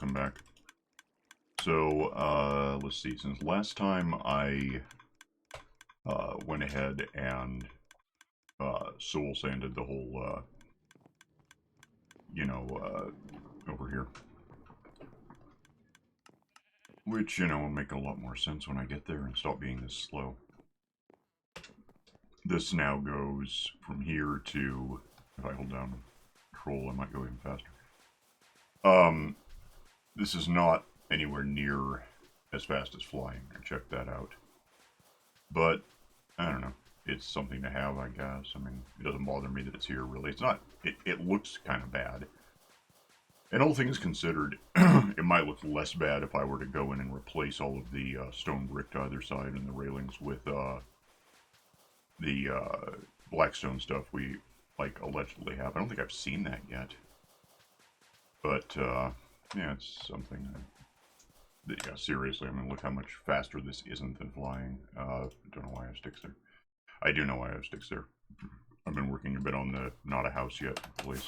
welcome back. So, let's see, since last time I went ahead and soul sanded the whole, over here. Which, will make a lot more sense when I get there and stop being this slow. This now goes from here to, if I hold down control, I might go even faster. This is not anywhere near as fast as flying. Check that out. But, I don't know. It's something to have, I guess. I mean, it doesn't bother me that it's here, really. It's not... It looks kind of bad. And all things considered, it might look less bad if I were to go in and replace all of the stone brick to either side and the railings with the blackstone stuff we, allegedly have. I don't think I've seen that yet. But, yeah, it's something... Yeah, seriously, I mean, look how much faster this isn't than flying. Don't know why I have sticks there. I do know why I have sticks there. I've been working a bit on the not a house yet place.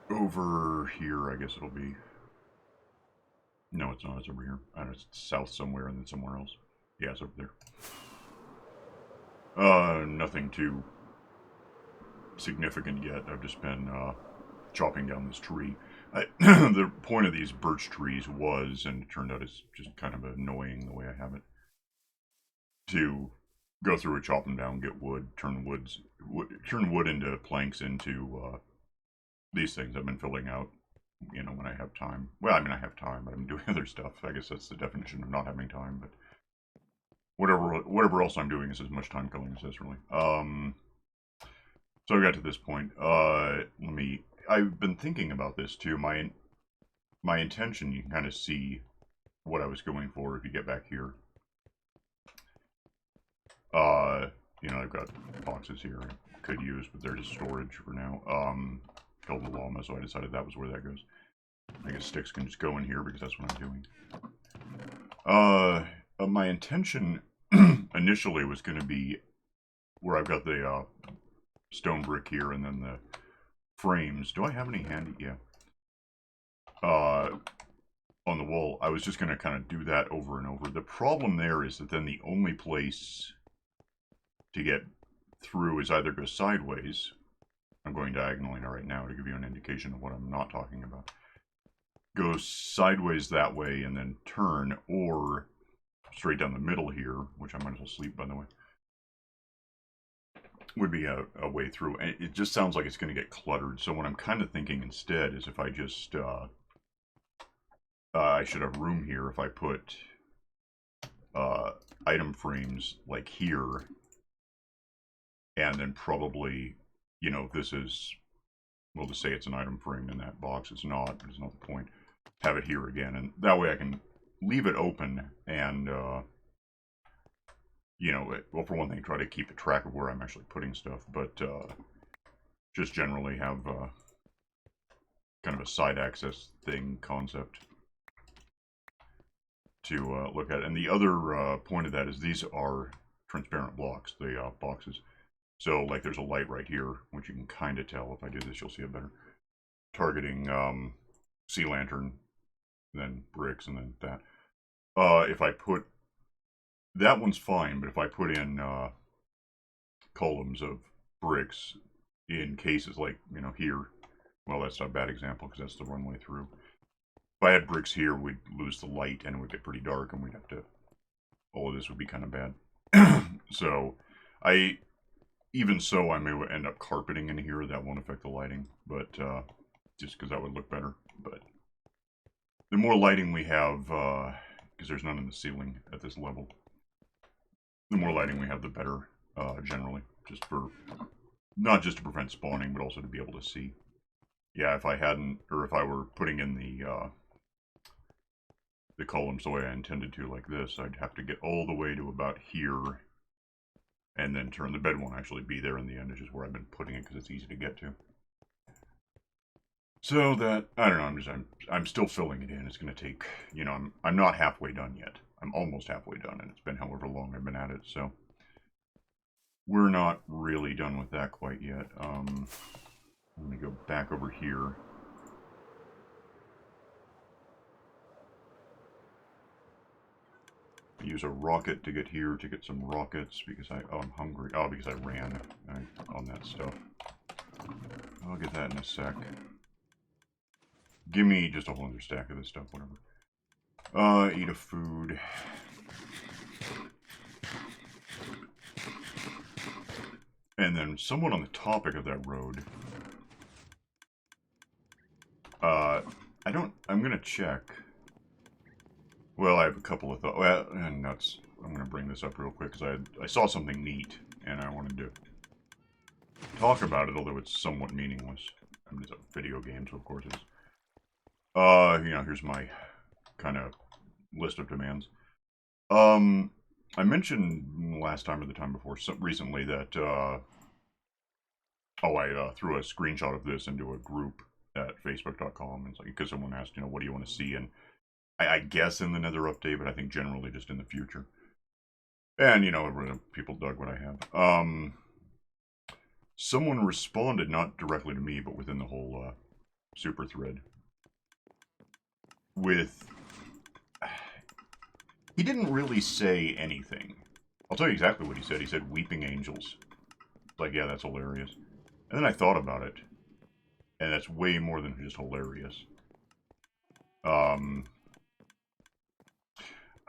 Over here, I guess it'll be... No, it's not. It's over here. I don't know, it's south somewhere and then somewhere else. Yeah, it's over there. Nothing too significant yet. I've just been, chopping down this tree. The point of these birch trees was, and it turned out it's just kind of annoying the way I have it, to go through and chop them down, get wood, turn wood into planks into these things I've been filling out, when I have time. Well, I mean, I have time, but I'm doing other stuff. I guess that's the definition of not having time, but whatever else I'm doing is as much time killing as this, really. So I got to this point. I've been thinking about this too. My intention, you can kind of see what I was going for if you get back here. I've got boxes here I could use, but they're just storage for now. Killed the llama, so I decided that was where that goes. I guess sticks can just go in here because that's what I'm doing. My intention initially was going to be where I've got the stone brick here and then the frames. Do I have any handy? Yeah. On the wall. I was just going to kind of do that over and over. The problem there is that then the only place to get through is either go sideways. I'm going diagonally right now to give you an indication of what I'm not talking about. Go sideways that way and then turn, or straight down the middle here, which I might as well sleep, by the way, would be a way through. And it just sounds like it's going to get cluttered. So what I'm kind of thinking instead is if I just, I should have room here if I put item frames like here, and then probably, this is, we'll just say it's an item frame in that box. It's not, but it's not the point. Have it here again, and that way I can leave it open and, well, for one thing, try to keep a track of where I'm actually putting stuff, but just generally have kind of a side access thing concept to look at. And the other point of that is these are transparent blocks, the boxes. So, like, there's a light right here, which you can kind of tell. If I do this, you'll see it better. Targeting sea lantern, then bricks, and then that. If I put... That one's fine, but if I put in columns of bricks in cases like, here, well, that's not a bad example because that's the runway through. If I had bricks here, we'd lose the light and it would get pretty dark and we'd have to... All of this would be kind of bad. So, even so, I may end up carpeting in here. That won't affect the lighting, but just because that would look better. But the more lighting we have, because there's none in the ceiling at this level, the more lighting we have, the better, generally. Just for, not just to prevent spawning, but also to be able to see. Yeah, if I hadn't, or if I were putting in the columns the way I intended to, like this, I'd have to get all the way to about here, and then turn. The bed won't actually be there in the end, it's just where I've been putting it because it's easy to get to. So that, I don't know, I'm still filling it in. It's going to take, I'm not halfway done yet. I'm almost halfway done, and it's been however long I've been at it, so we're not really done with that quite yet. Let me go back over here. use a rocket to get here, to get some rockets, because I'm hungry. Oh, because I ran on that stuff. I'll get that in a sec. Give me just a whole other stack of this stuff, whatever. Eat a food. And then somewhat on the topic of that road, I'm gonna check. Well, I have a couple of thoughts. Well, and I'm gonna bring this up real quick because I saw something neat and I wanted to talk about it, although it's somewhat meaningless. I mean, it's a video game, so of course it's. You know, here's my kind of list of demands. I mentioned last time or the time before, recently that, I threw a screenshot of this into a group at facebook.com, and it's like, because someone asked, you know, what do you want to see? And I guess in the Nether update, but I think generally just in the future. And, you know, people dug what I have. Someone responded, not directly to me, but within the whole super thread, with... He didn't really say anything. I'll tell you exactly what he said. He said, weeping angels. Like, yeah, that's hilarious. And then I thought about it. And that's way more than just hilarious. I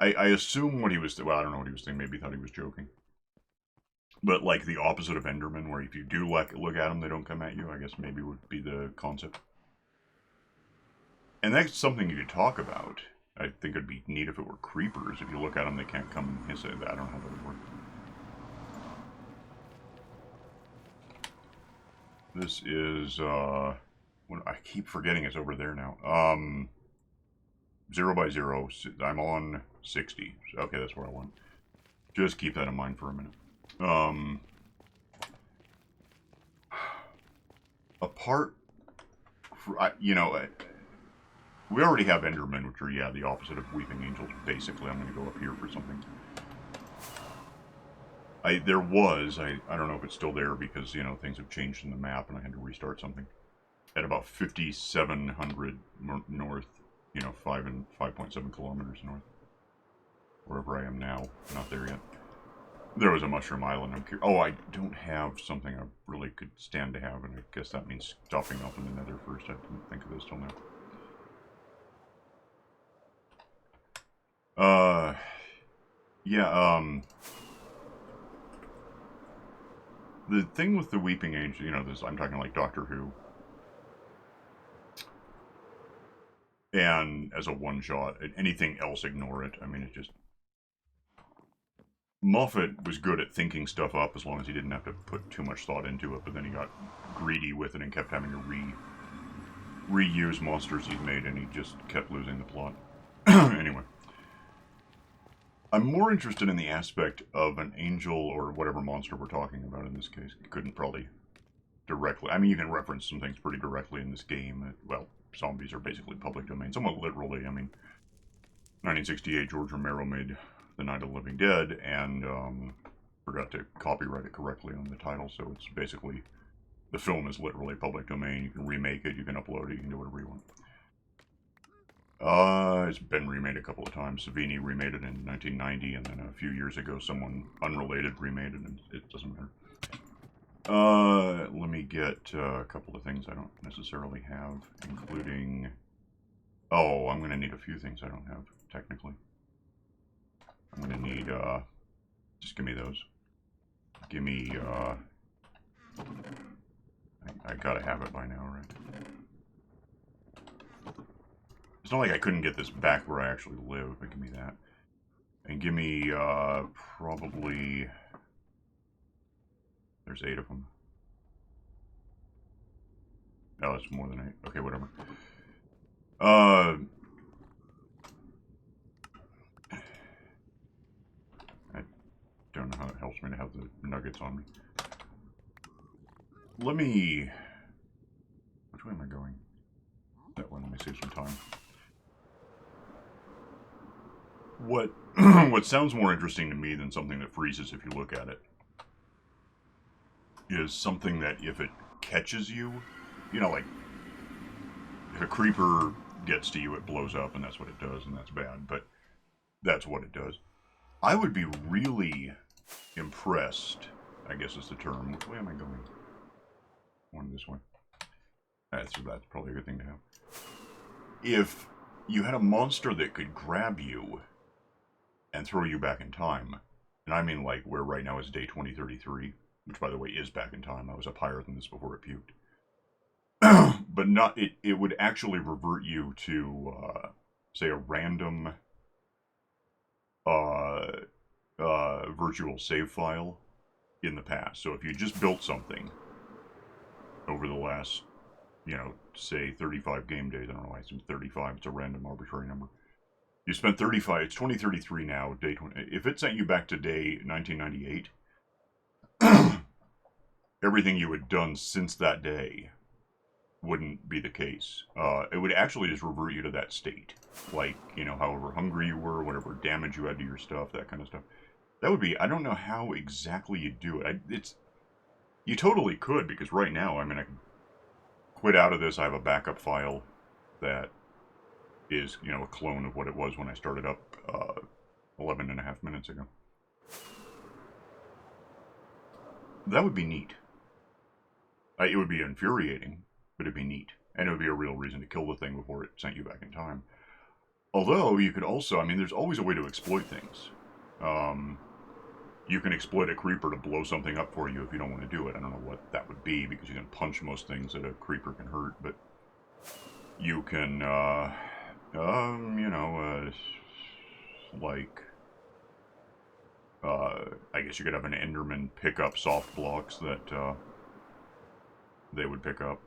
assume what he was... Well, I don't know what he was thinking. Maybe he thought he was joking. But, like, the opposite of Enderman, where if you do look at them, they don't come at you, I guess maybe would be the concept. And that's something you could talk about. I think it'd be neat if it were creepers. If you look at them, they can't come and hiss at that. I don't know how that would work. This is, I keep forgetting it's over there now. 0 by 0. I'm on 60. Okay, that's where I want. Just keep that in mind for a minute. You know, we already have Endermen, which are, yeah, the opposite of Weeping Angels, basically. I'm going to go up here for something. I don't know if it's still there because, you know, things have changed in the map and I had to restart something. At about 5,700 north, you know, 5.7 kilometers north. Wherever I am now. Not there yet. There was a mushroom island. I'm curious. Oh, I don't have something I really could stand to have, and I guess that means stopping off in the Nether first. I didn't think of this till now. Yeah, the thing with the Weeping Angel, you know, I'm talking like Doctor Who. And as a one-shot, anything else, ignore it. I mean, it's just... Moffat was good at thinking stuff up as long as he didn't have to put too much thought into it, but then he got greedy with it and kept having to reuse monsters he'd made, and he just kept losing the plot. Anyway. I'm more interested in the aspect of an angel, or whatever monster we're talking about in this case. You couldn't probably directly... I mean, you can reference some things pretty directly in this game. Well, zombies are basically public domain. Somewhat literally. I mean, 1968, George Romero made The Night of the Living Dead, and forgot to copyright it correctly on the title, so it's basically... The film is literally public domain. You can remake it, you can upload it, you can do whatever you want. It's been remade a couple of times. Savini remade it in 1990, and then a few years ago, someone unrelated remade it, and it doesn't matter. Let me get a couple of things I don't necessarily have, including... Oh, I'm going to need a few things I don't have, technically. I'm going to need, just give me those. Give me, I gotta have it by now, right? It's not like I couldn't get this back where I actually live, but give me that. And give me, probably... There's 8 of them. Oh, that's more than 8. Okay, whatever. I don't know how it helps me to have the nuggets on me. Let me... Which way am I going? That one, let me save some time. What sounds more interesting to me than something that freezes if you look at it is something that if it catches you, you know, like if a creeper gets to you, it blows up, and that's what it does, and that's bad, but that's what it does. I would be really impressed, I guess is the term. Which way am I going? Going this way. That's probably a good thing to have. If you had a monster that could grab you and throw you back in time, and I mean like where right now is day 2033, which by the way is back in time. I was up higher than this before it puked. But not it would actually revert you to say a random virtual save file in the past. So if you just built something over the last, you know, say 35 game days, I don't know why it's 35, it's a random arbitrary number. You spent 35, it's 2033 now, day 20. If it sent you back to day 1998, everything you had done since that day wouldn't be the case. It would actually just revert you to that state. Like, you know, however hungry you were, whatever damage you had to your stuff, that kind of stuff. That would be, I don't know how exactly you do it. You totally could, because right now, I mean, I can quit out of this. I have a backup file that is, you know, a clone of what it was when I started up 11 and a half minutes ago. That would be neat. It would be infuriating, but it'd be neat. And it would be a real reason to kill the thing before it sent you back in time. Although, you could also, I mean, there's always a way to exploit things. You can exploit a creeper to blow something up for you if you don't want to do it. I don't know what that would be, because you can punch most things that a creeper can hurt, but you can, you know, like, I guess you could have an Enderman pick up soft blocks that they would pick up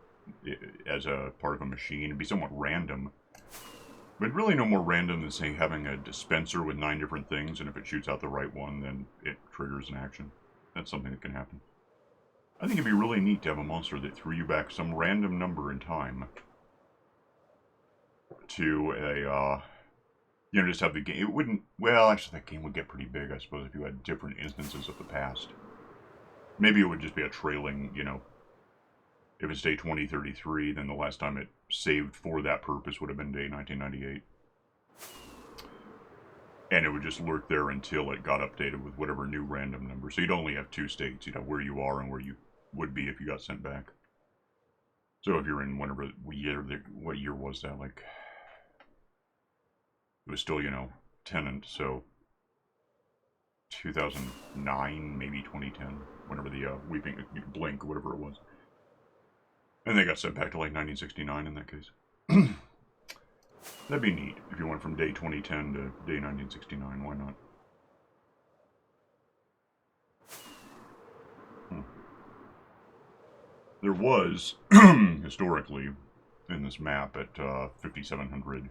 as a part of a machine. It'd be somewhat random, but really no more random than, say, having a dispenser with 9 different things, and if it shoots out the right one, then it triggers an action. That's something that can happen. I think it'd be really neat to have a monster that threw you back some random number in time to a, you know, just have the game. It wouldn't, well, actually that game would get pretty big, I suppose, if you had different instances of the past. Maybe it would just be a trailing, you know, if it's day 2033, then the last time it saved for that purpose would have been day 1998. And it would just lurk there until it got updated with whatever new random number. So you'd only have 2 states. You'd have where you are and where you would be if you got sent back. So if you're in whatever year, what year was that? Like, it was still, you know, Tenant, so 2009, maybe 2010, whenever the Weeping Blink, whatever it was. And they got sent back to like 1969 in that case. That'd be neat if you went from day 2010 to day 1969. Why not? There was, historically, in this map at 5700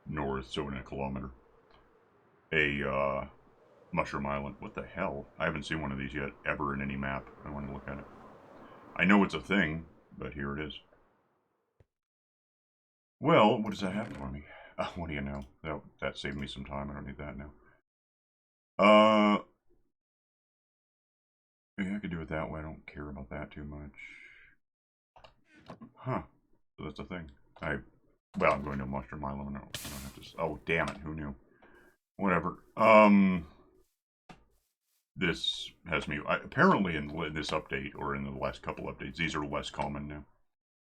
north, so in a kilometer, a Mushroom Island. What the hell? I haven't seen one of these yet, ever in any map. I want to look at it. I know it's a thing, but here it is. Well, what does that have for me? What do you know? That saved me some time. I don't need that now. Yeah, I could do it that way. I don't care about that too much. Huh. So that's a thing. Well, I'm going to Mushroom Island. I don't have to. Oh, damn it. Who knew? Whatever. This has me. Apparently, in this update, or in the last couple updates, these are less common now.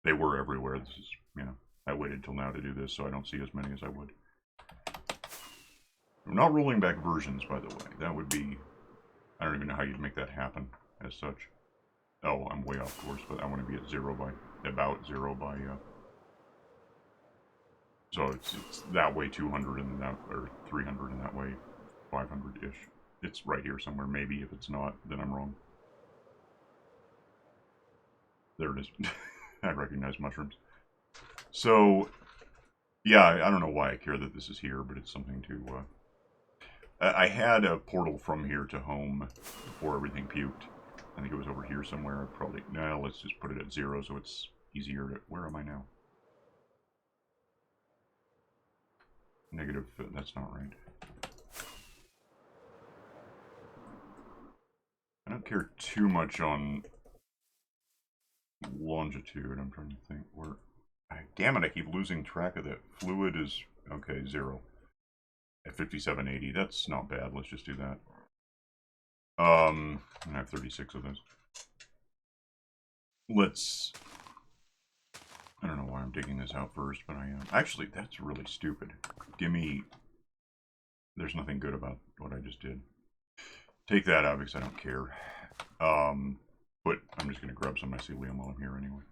They were everywhere. This is, you know, I waited till now to do this, so I don't see as many as I would. I'm not rolling back versions, by the way. That would be... I don't even know how you'd make that happen, as such. Oh, I'm way off course, but I want to be at 0 by... about 0 by... So it's that way 200 and that... or 300 and that way 500-ish. It's right here somewhere, maybe. If it's not, then I'm wrong. There it is. I recognize mushrooms. So, yeah, I don't know why I care that this is here, but it's something to... I had a portal from here to home before everything puked. I think it was over here somewhere. Probably... No, let's just put it at 0 so it's easier to... Where am I now? Negative... That's not right. I don't care too much on longitude. I'm trying to think where... Damn it, I keep losing track of that. Fluid is... Okay, 0. at 5780. That's not bad. Let's just do that. I have 36 of those. Let's... I don't know why I'm digging this out first, but I am. Actually, that's really stupid. Give me... There's nothing good about what I just did. Take that out because I don't care. But I'm just going to grab some mycelium while I'm here anyway.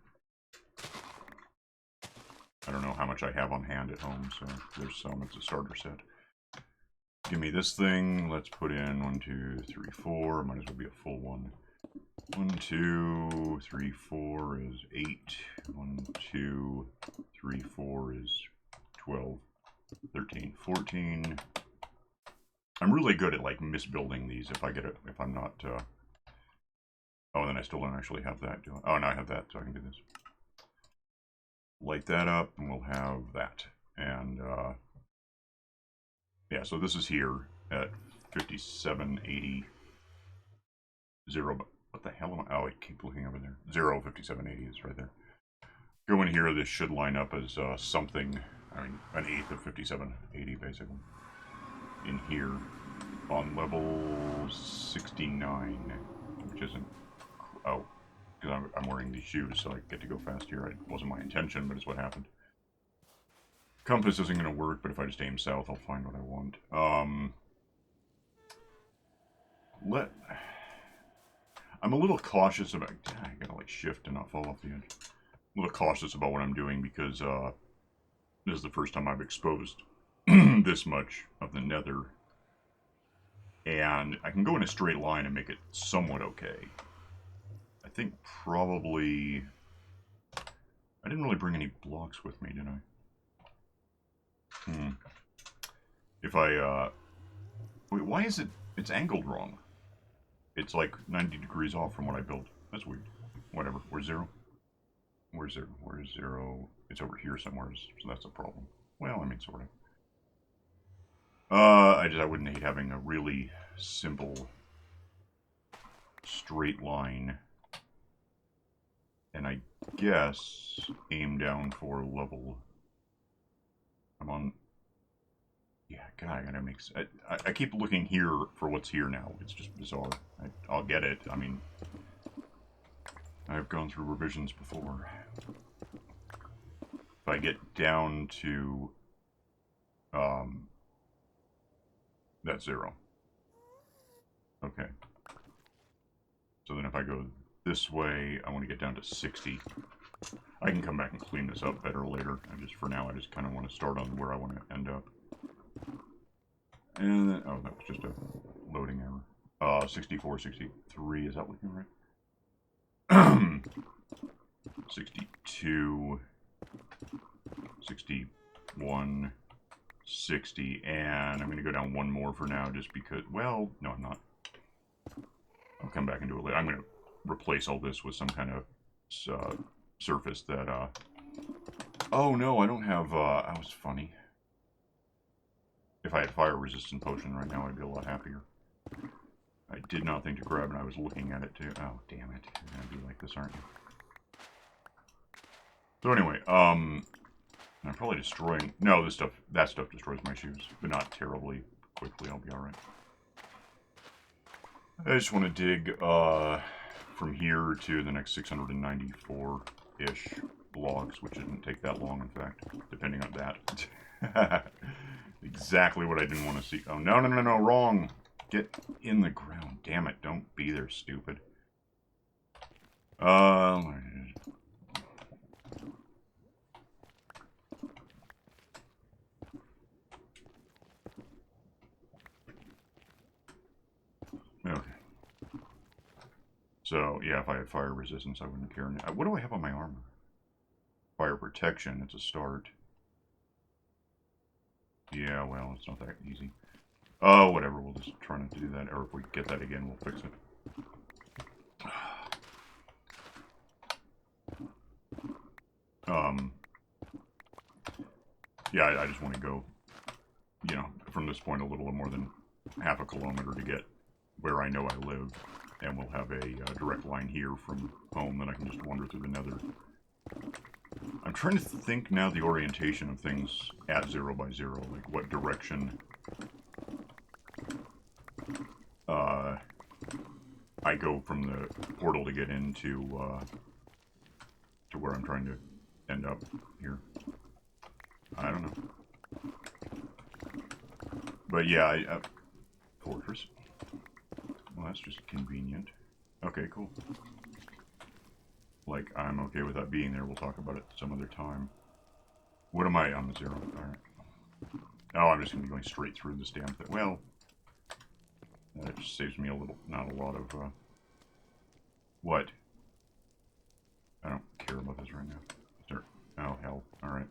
I don't know how much I have on hand at home, so there's some. It's a starter set. Give me this thing. Let's put in 1, 2, 3, 4. Might as well be a full one. 1, 2, 3, 4 is 8. 1, 2, 3, 4 is 12, 13, 14. I'm really good at like misbuilding these if I get it, if I'm not, oh, then I still don't actually have that. Oh, no, I have that, so I can do this. Light that up, and we'll have that. And, yeah, so this is here at 5780. 0, what the hell am I? Oh, I keep looking over there. 0, 5780 is right there. Go in here, this should line up as something, I mean, an eighth of 5780, basically. In here, on level 69, which isn't, oh, because I'm wearing these shoes, so I get to go fast here. It wasn't my intention, but it's what happened. Compass isn't going to work, but if I just aim south, I'll find what I want. I'm a little cautious about... I gotta like shift and not fall off the edge. A little cautious about what I'm doing because this is the first time I've exposed this much of the Nether. And I can go in a straight line and make it somewhat okay. I think probably... I didn't really bring any blocks with me, did I? If I, wait, why is it... It's angled wrong. It's like 90 degrees off from what I built. That's weird. Whatever. Where's 0? Where's 0? Where's 0? It's over here somewhere, so that's a problem. Well, I mean, sort of. I wouldn't hate having a really simple straight line. And I guess aim down for level. I'm on... Yeah, God, I gotta make... I keep looking here for what's here now. It's just bizarre. I'll get it. I mean, I've gone through revisions before. If I get down to... that's 0. Okay. So then if I go this way, I want to get down to 60. I can come back and clean this up better later. For now, I just kind of want to start on where I want to end up. And then, oh, that was just a loading error. 64, 63, is that looking right? 62, 61, 60, and I'm going to go down one more for now just because, well, no, I'm not. I'll come back and do it later. I'm going to replace all this with some kind of surface that, oh no, I don't have, that was funny. If I had fire resistant potion right now, I'd be a lot happier. I did not think to grab it, I was looking at it too. Oh, damn it. You're gonna be like this, aren't you? So anyway, I'm probably destroying... No, that stuff destroys my shoes, but not terribly quickly. I'll be alright. I just want to dig from here to the next 694-ish blocks, which didn't take that long, in fact, depending on that. Exactly what I didn't want to see. Oh, no, no, no, no, wrong. Get in the ground. Damn it, don't be there, stupid. Okay. So, yeah, if I had fire resistance, I wouldn't care. What do I have on my armor? Fire protection, it's a start. Yeah, well, it's not that easy. Oh, whatever, we'll just try not to do that, or if we get that again, we'll fix it. Yeah, I just want to go, you know, from this point a little more than half a kilometer to get where I know I live, and we'll have a direct line here from home that I can just wander through the Nether. I'm trying to think now the orientation of things at 0 by 0, like what direction I go from the portal to get into to where I'm trying to end up here. I don't know. But yeah, fortress. Well, that's just convenient. Okay, cool. Like, I'm okay with that being there. We'll talk about it some other time. What am I? I'm a 0. Alright. Oh, I'm just going to be going straight through this damn thing. Well, that just saves me a little, not a lot of, what? I don't care about this right now. Oh, hell. Alright.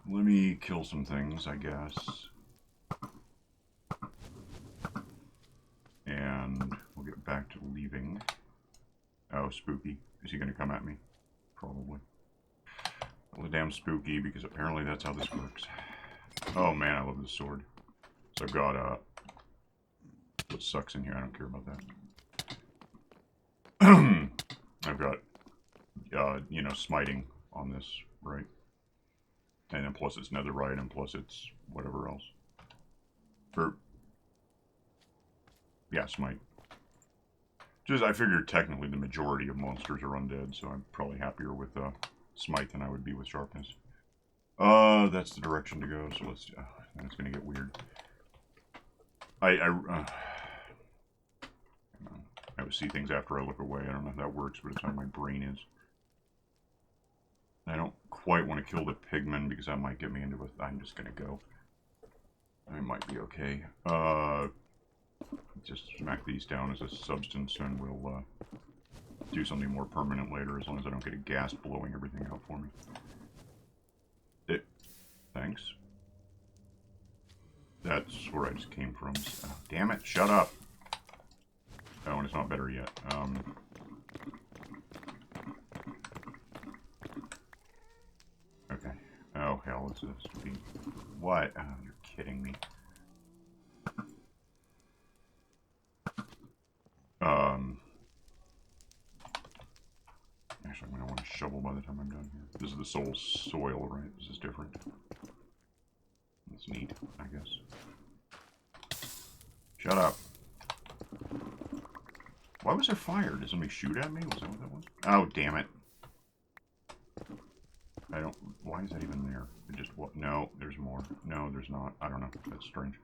Let me kill some things, I guess. And we'll get back to leaving. Oh, spooky. Is he going to come at me? Probably. Well, damn spooky, because apparently that's how this works. Oh man, I love this sword. So I've got, what sucks in here, I don't care about that. I've got, you know, smiting on this, right? And then plus it's netherite, and plus it's whatever else. Yeah, smite. Just, I figured technically the majority of monsters are undead, so I'm probably happier with, smite than I would be with sharpness. That's the direction to go, so let's, then it's gonna get weird. I would see things after I look away. I don't know how that works, but it's how my brain is. I don't quite want to kill the pigmen because that might get me into a... I'm just gonna go. I might be okay. Just smack these down as a substance and we'll, do something more permanent later as long as I don't get a ghast blowing everything out for me. Thanks. That's where I just came from. Oh, damn it, shut up! Oh, and it's not better yet. Okay. Oh, hell, is this? What? Oh, you're kidding me. Actually, I'm going to want a shovel by the time I'm done here. This is the soul soil, right? This is different. That's neat, I guess. Shut up. Why was there fire? Did somebody shoot at me? Was that what that was? Oh, damn it. I don't... Why is that even there? It just... What? No, there's more. No, there's not. I don't know. That's strange.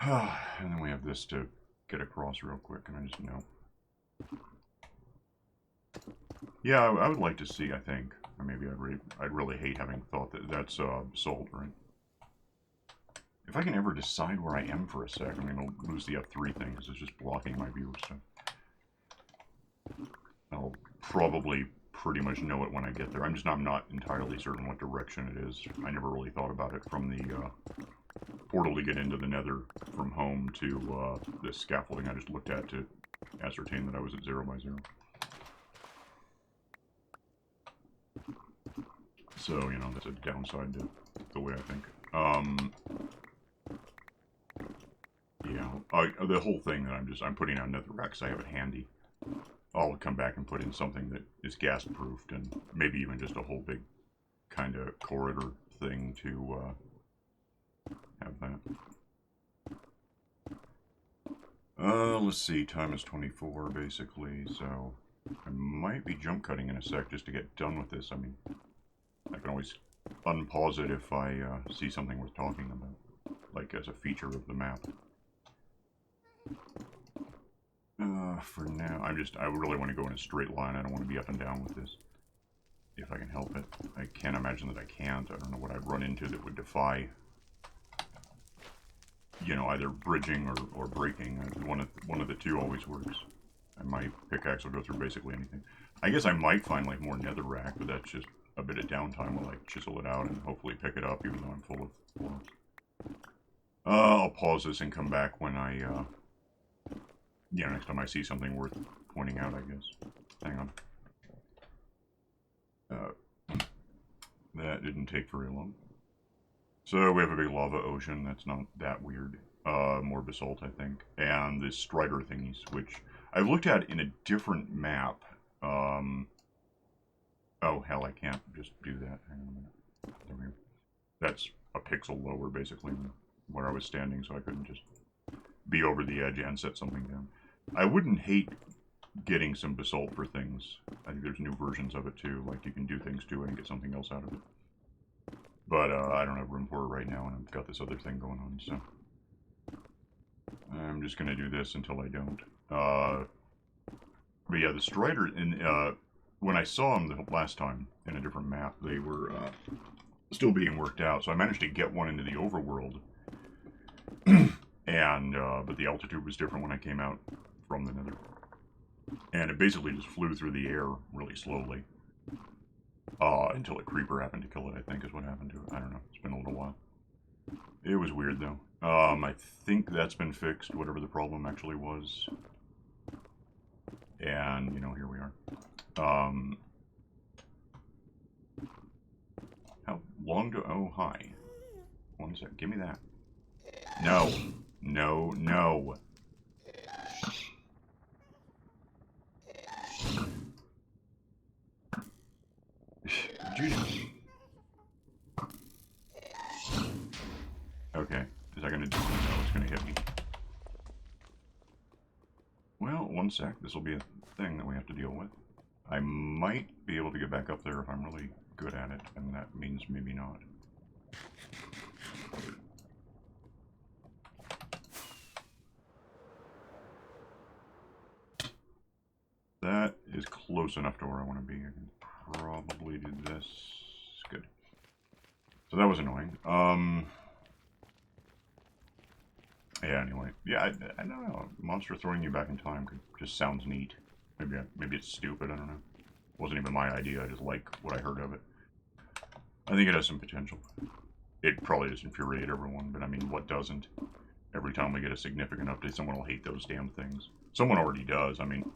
And then we have this to get across real quick, and I just know. Yeah, I would like to see, I think. Or maybe I'd really hate having thought that that's salt, right? If I can ever decide where I am for a sec, I'm going to lose the F3 thing because it's just blocking my view. So I'll probably pretty much know it when I get there. I'm not entirely certain what direction it is. I never really thought about it from the portal to get into the Nether from home to this scaffolding I just looked at to ascertain that I was at 0 by 0. So, you know, that's a downside to the way I think. Yeah, the whole thing that I'm putting out netherrack because I have it handy. I'll come back and put in something that is gas-proofed and maybe even just a whole big kind of corridor thing to have that. Let's see, time is 24 basically, so I might be jump cutting in a sec just to get done with this. I mean, I can always unpause it if I see something worth talking about, like as a feature of the map. For now, I really want to go in a straight line. I don't want to be up and down with this, if I can help it. I can't imagine that I can't. I don't know what I'd run into that would defy, you know, either bridging or breaking. One of the two always works. And my pickaxe will go through basically anything. I guess I might find like more netherrack, but that's just a bit of downtime while I chisel it out and hopefully pick it up, even though I'm full of blocks. I'll pause this and come back when I, yeah, next time I see something worth pointing out, I guess. Hang on. That didn't take very long. So we have a big lava ocean. That's not that weird. More basalt, I think. And the strider thingies, which I've looked at in a different map. Oh, hell, I can't just do that. Hang on a minute. There we go. That's a pixel lower, basically, than where I was standing, so I couldn't just be over the edge and set something down. I wouldn't hate getting some basalt for things. I think there's new versions of it too, like you can do things to it and get something else out of it. But I don't have room for it right now, and I've got this other thing going on, so I'm just gonna do this until I don't. But yeah, the Strider, when I saw them the last time in a different map, they were still being worked out, so I managed to get one into the overworld. And but the altitude was different when I came out from the Nether, and it basically just flew through the air really slowly until a creeper happened to kill it. I think is what happened to it. I don't know. It's been a little while. It was weird though. I think that's been fixed, whatever the problem actually was. And you know, here we are. How long do? Oh, hi. 1 sec. Give me that. No. No, no. Okay. Is that gonna do? No, it's gonna hit me. Well, 1 sec. This will be a thing that we have to deal with. I might be able to get back up there if I'm really good at it, and that means maybe not. That is close enough to where I want to be. I can probably do this. Good. So that was annoying. Yeah, anyway. Yeah, I don't know. Monster throwing you back in time just sounds neat. Maybe it's stupid, I don't know. It wasn't even my idea, I just like what I heard of it. I think it has some potential. It probably does infuriate everyone, but I mean, what doesn't? Every time we get a significant update, someone will hate those damn things. Someone already does, I mean...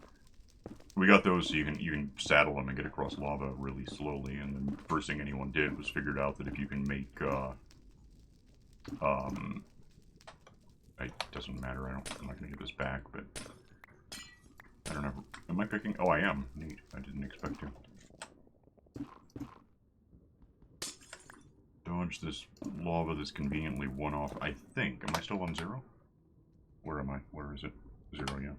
We got those so you can saddle them and get across lava really slowly, and the first thing anyone did was figured out that if you can make, it doesn't matter, I'm not gonna get this back, but I don't know, am I picking? Oh, I am, neat, I didn't expect to. Dodge this lava that's conveniently one off, I think. Am I still on 0? Where am I? Where is it? 0, yeah.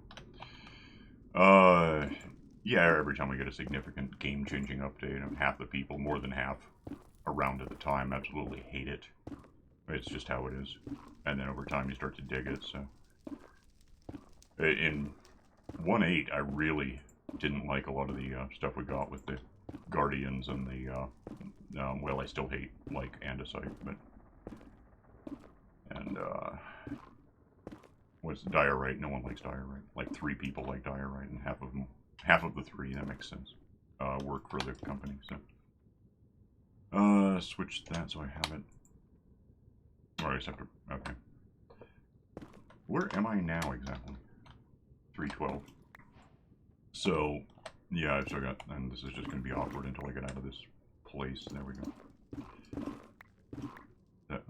Yeah, every time we get a significant game-changing update, half the people, more than half, around at the time absolutely hate it. It's just how it is. And then over time you start to dig it, so... In 1.8, I really didn't like a lot of the stuff we got with the Guardians and the, well, I still hate, like, Andesite, but... And, what's diorite? No one likes diorite. Like 3 people like diorite, and half of the 3, that makes sense, work for the company, so. Switch that so I have it. Or I just have to, okay. Where am I now exactly? 312. So, yeah, I've still got, and this is just going to be awkward until I get out of this place. There we go.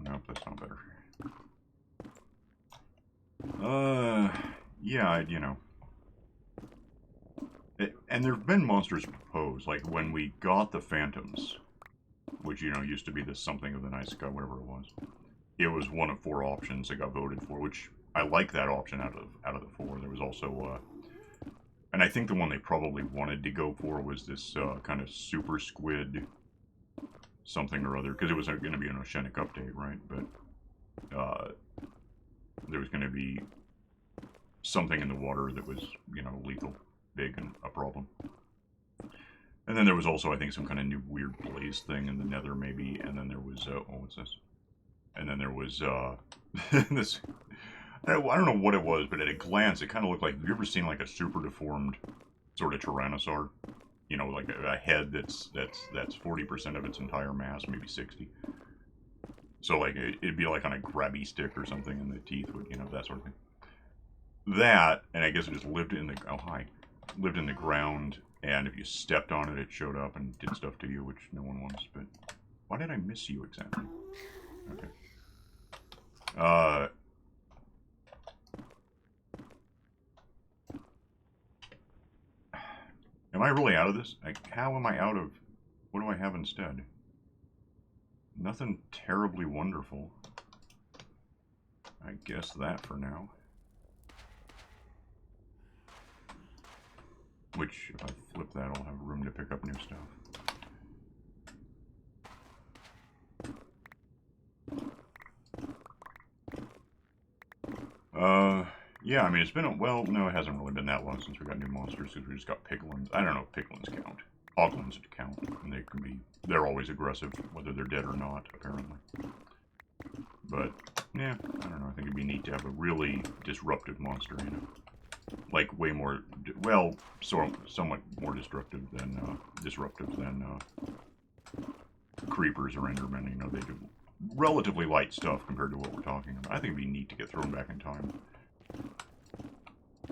Nope, that's not better. Yeah, you know. And there have been monsters proposed, like when we got the Phantoms, which, you know, used to be this something of the night sky, whatever it was. It was one of 4 options that got voted for, which I like that option out of the 4. There was also, and I think the one they probably wanted to go for was this kind of super squid something or other, because it was going to be an oceanic update, right? But there was going to be something in the water that was, you know, lethal, big, and a problem. And then there was also, I think, some kind of new weird blaze thing in the Nether, maybe. And then there was, oh, what's this? And then there was, this, I don't know what it was, but at a glance, it kind of looked like, have you ever seen, like, a super deformed sort of Tyrannosaur? You know, like a head that's 40% of its entire mass, maybe 60. So, like, it'd be like on a grabby stick or something, and the teeth would, you know, that sort of thing. That, and I guess it just lived in the, oh, hi. Lived in the ground, and if you stepped on it, it showed up and did stuff to you, which no one wants, but... Why did I miss you exactly? Okay. Am I really out of this? Like, how am I out of... What do I have instead? Nothing terribly wonderful. I guess that for now. Which, if I flip that, I'll have room to pick up new stuff. Yeah, I mean, it's been well, no, it hasn't really been that long since we got new monsters, because we just got piglins. I don't know if piglins count. Hoglins count, and they're always aggressive, whether they're dead or not, apparently. But, yeah, I don't know, I think it'd be neat to have a really disruptive monster, you know? Like, way more, well, somewhat more disruptive than creepers or endermen, you know, they do relatively light stuff compared to what we're talking about. I think it'd be neat to get thrown back in time.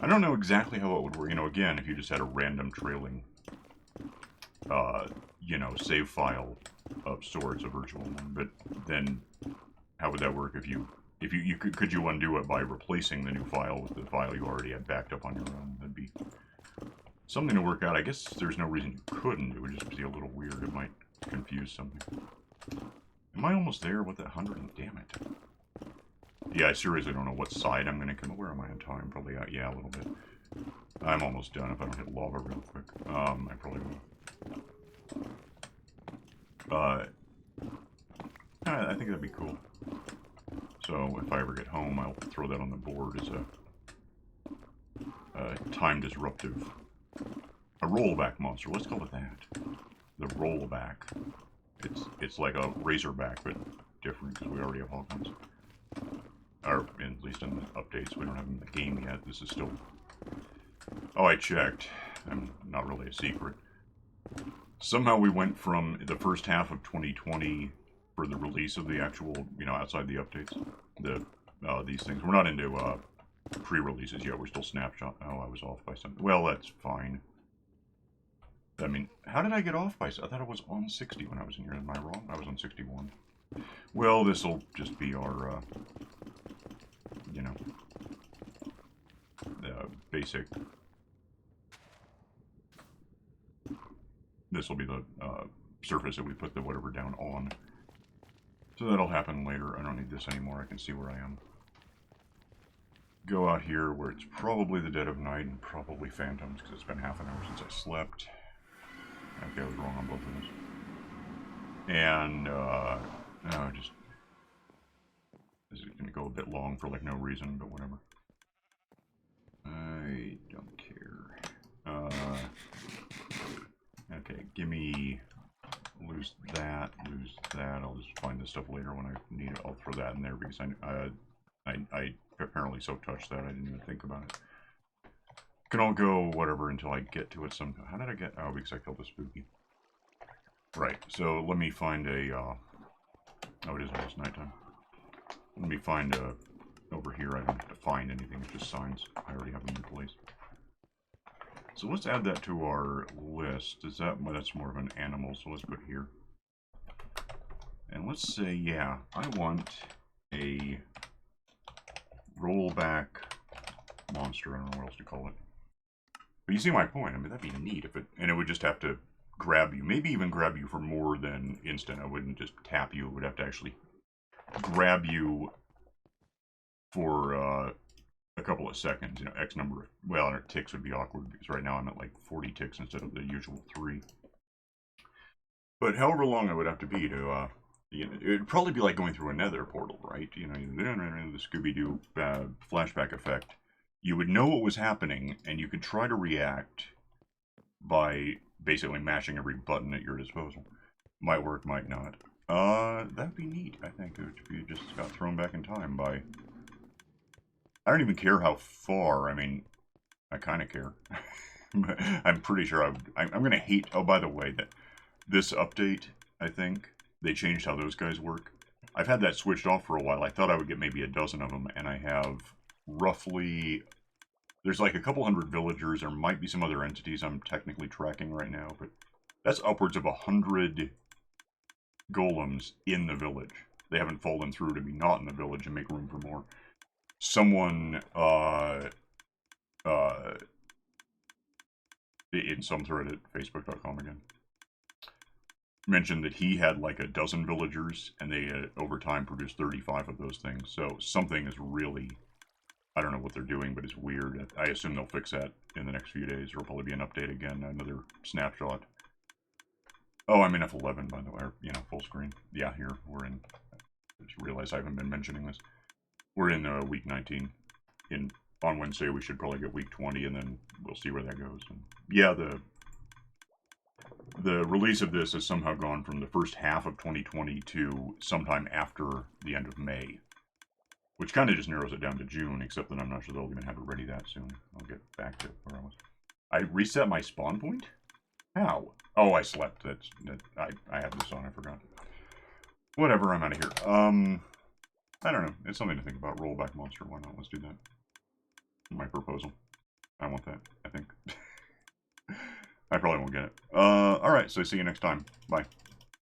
I don't know exactly how it would work. You know, again, if you just had a random trailing, you know, save file of sorts, a virtual one, but then how would that work if you could you undo it by replacing the new file with the file you already had backed up on your own? That'd be something to work out. I guess there's no reason you couldn't. It would just be a little weird. It might confuse something. Am I almost there? What the 100? Damn it. Yeah, I seriously don't know what side I'm going to come. Where am I on time? Probably, yeah, a little bit. I'm almost done if I don't hit lava real quick. I probably will. I think that'd be cool. So, if I ever get home, I'll throw that on the board as a time-disruptive... a rollback monster. Let's call it that. The rollback. It's like a razorback, but different, because we already have Hoglins. Or, at least in the updates, we don't have them in the game yet. This is still... Oh, I checked. I'm not really a secret. Somehow we went from the first half of 2020 for the release of the actual, you know, outside the updates, these things. We're not into pre-releases yet. We're still snapshot. Oh, I was off by something. Well, that's fine. I mean, how did I get off by... I thought I was on 60 when I was in here. Am I wrong? I was on 61. Well, this will just be our, you know, basic... This will be the surface that we put the whatever down on. So that'll happen later. I don't need this anymore. I can see where I am. Go out here where it's probably the dead of night and probably phantoms, because it's been half an hour since I slept. Okay, I was wrong on both of those. And, no, just... This is going to go a bit long for, like, no reason, but whatever. I don't care. Okay, gimme... Lose that. I'll just find this stuff later when I need it. I'll throw that in there because I apparently so touched that I didn't even think about it. Can all go whatever until I get to it sometime. How did I get... Oh, because I felt the spooky. Right, so let me find a... Oh, it is almost nighttime. Let me find a... Over here, I don't have to find anything. It's just signs. I already have them in place. So let's add that to our list. Is that... Well, that's more of an animal, so let's put here. And let's say, yeah, I want a rollback monster. I don't know what else to call it. But you see my point. I mean, that'd be neat if it... And it would just have to grab you. Maybe even grab you for more than instant. I wouldn't just tap you. It would have to actually grab you for a couple of seconds. You know, X number of... Well, ticks would be awkward because right now I'm at like 40 ticks instead of the usual 3. But however long it would have to be to... You know, it'd probably be like going through a Nether portal, right? You know, the Scooby-Doo flashback effect. You would know what was happening, and you could try to react by basically mashing every button at your disposal. Might work, might not. That'd be neat, I think, if you just got thrown back in time by... I don't even care how far. I mean, I kind of care. I'm pretty sure I'm going to hate... Oh, by the way, that this update, I think... They changed how those guys work. I've had that switched off for a while. I thought I would get maybe a dozen of them, and I have roughly... There's like a couple hundred villagers. There might be some other entities I'm technically tracking right now, but that's upwards of 100 golems in the village. They haven't fallen through to be not in the village and make room for more. Someone, in some thread at facebook.com again, mentioned that he had like a dozen villagers, and they over time produced 35 of those things. So something is really I don't know what they're doing, but it's weird. I assume they'll fix that in the next few days. There'll probably be an update again, another snapshot. Oh, I'm in F11, by the way, or, full screen. Yeah, here, we're in, I just realized I haven't been mentioning this. We're in week 19. On Wednesday, we should probably get week 20, and then we'll see where that goes. And yeah, the release of this has somehow gone from the first half of 2020 to sometime after the end of May. Which kind of just narrows it down to June, except that I'm not sure they'll even have it ready that soon. I'll get back to where I was. I reset my spawn point? How? Oh, I slept. I had this on, I forgot. Whatever, I'm out of here. I don't know. It's something to think about. Rollback monster, why not? Let's do that. My proposal. I want that, I think. I probably won't get it. Alright, so see you next time. Bye.